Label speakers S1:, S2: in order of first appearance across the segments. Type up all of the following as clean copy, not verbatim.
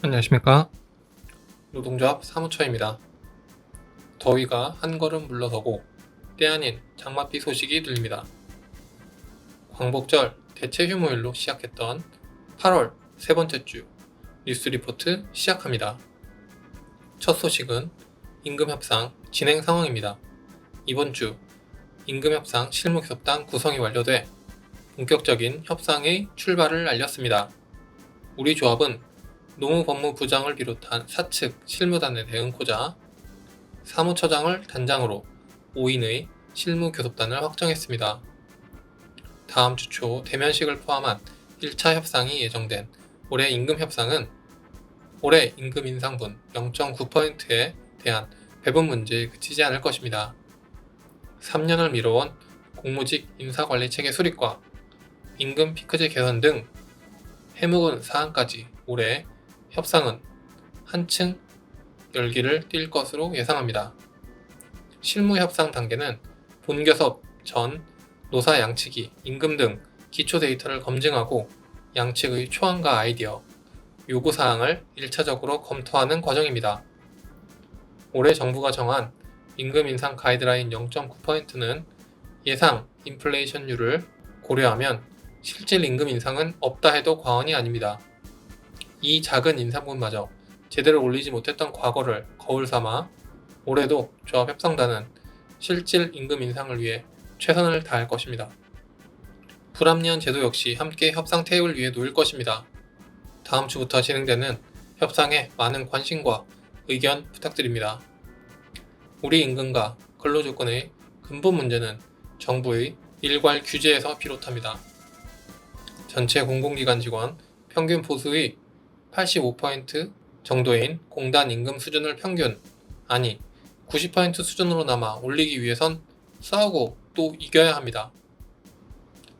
S1: 안녕하십니까. 노동조합 사무처입니다. 더위가 한 걸음 물러서고 때 아닌 장맛비 소식이 들립니다. 광복절 대체 휴무일로 시작했던 8월 세 번째 주 뉴스 리포트 시작합니다. 첫 소식은 임금협상 진행 상황입니다. 이번 주 임금협상 실무교섭단 구성이 완료돼 본격적인 협상의 출발을 알렸습니다. 우리 조합은 노무법무부장을 비롯한 사측 실무단에 대응코자 사무처장을 단장으로 5인의 실무교섭단을 확정했습니다. 다음 주 초 대면식을 포함한 1차 협상이 예정된 올해 임금협상은 올해 임금 인상분 0.9%에 대한 배분 문제에 그치지 않을 것입니다. 3년을 미뤄온 공무직 인사관리체계 수립과 임금 피크제 개선 등 해묵은 사안까지 올해 협상은 한층 열기를 띨 것으로 예상합니다. 실무협상 단계는 본교섭 전 노사 양측이 임금 등 기초 데이터를 검증하고 양측의 초안과 아이디어, 요구사항을 1차적으로 검토하는 과정입니다. 올해 정부가 정한 임금 인상 가이드라인 0.9%는 예상 인플레이션율을 고려하면 실질 임금 인상은 없다 해도 과언이 아닙니다. 이 작은 인상분마저 제대로 올리지 못했던 과거를 거울 삼아 올해도 조합 협상단은 실질 임금 인상을 위해 최선을 다할 것입니다. 불합리한 제도 역시 함께 협상 테이블 위에 놓일 것입니다. 다음 주부터 진행되는 협상에 많은 관심과 의견 부탁드립니다. 우리 임금과 근로조건의 근본 문제는 정부의 일괄 규제에서 비롯합니다. 전체 공공기관 직원 평균 보수의 85% 정도인 공단 임금 수준을 평균, 아니 90% 수준으로나마 올리기 위해선 싸우고 또 이겨야 합니다.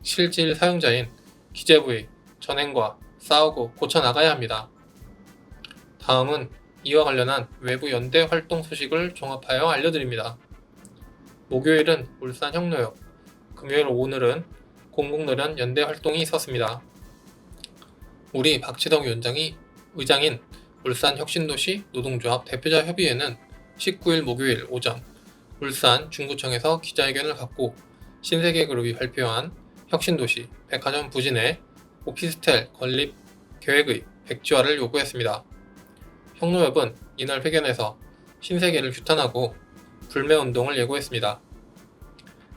S1: 실질 사용자인 기재부의 전행과 싸우고 고쳐나가야 합니다. 다음은 이와 관련한 외부 연대 활동 소식을 종합하여 알려드립니다. 목요일은 울산 혁노역, 금요일 오늘은 공공노련 연대 활동이 있었습니다. 우리 박지덕 의장인 울산혁신도시 노동조합 대표자 협의회는 19일 목요일 오전 울산 중구청에서 기자회견을 갖고 신세계그룹이 발표한 혁신도시 백화점 부진의 오피스텔 건립 계획의 백지화를 요구했습니다. 혁노협은 이날 회견에서 신세계를 규탄하고 불매운동을 예고했습니다.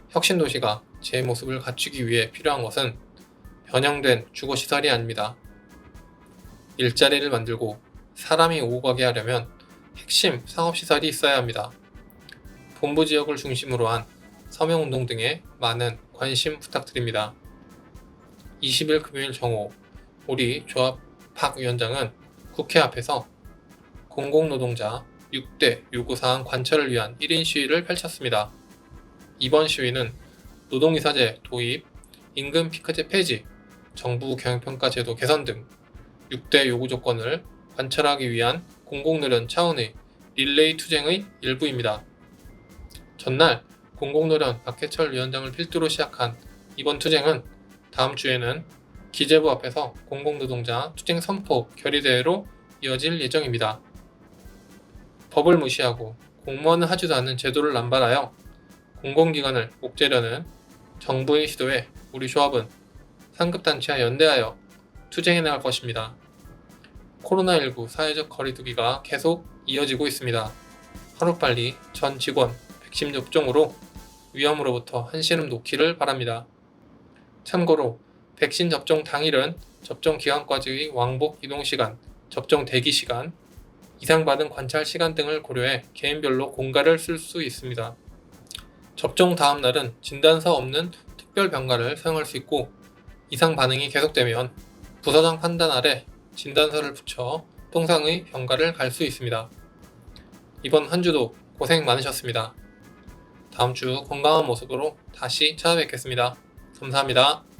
S1: 혁신도시가 제 모습을 갖추기 위해 필요한 것은 변형된 주거시설이 아닙니다. 일자리를 만들고 사람이 오고 가게 하려면 핵심 상업시설이 있어야 합니다. 본부 지역을 중심으로 한 서명운동 등에 많은 관심 부탁드립니다. 20일 금요일 정오, 우리 조합 박 위원장은 국회 앞에서 공공노동자 6대 요구사항 관철을 위한 1인 시위를 펼쳤습니다. 이번 시위는 노동이사제 도입, 임금 피크제 폐지, 정부 경영평가 제도 개선 등 6대 요구 조건을 관철하기 위한 공공노련 차원의 릴레이 투쟁의 일부입니다. 전날 공공노련 박해철 위원장을 필두로 시작한 이번 투쟁은 다음 주에는 기재부 앞에서 공공노동자 투쟁 선포 결의대회로 이어질 예정입니다. 법을 무시하고 공무원을 하지도 않는 제도를 남발하여 공공기관을 옥죄려는 정부의 시도에 우리 조합은 상급단체와 연대하여 투쟁해 나갈 것입니다. 코로나19 사회적 거리두기가 계속 이어지고 있습니다. 하루빨리 전 직원 백신 접종으로 위험으로부터 한시름 놓기를 바랍니다. 참고로 백신 접종 당일은 접종 기간까지의 왕복 이동시간, 접종 대기시간, 이상받은 관찰 시간 등을 고려해 개인별로 공가를 쓸 수 있습니다. 접종 다음 날은 진단서 없는 특별 병가를 사용할 수 있고 이상 반응이 계속되면 부서장 판단 아래 진단서를 붙여 통상의 병가를 갈 수 있습니다. 이번 한 주도 고생 많으셨습니다. 다음 주 건강한 모습으로 다시 찾아뵙겠습니다. 감사합니다.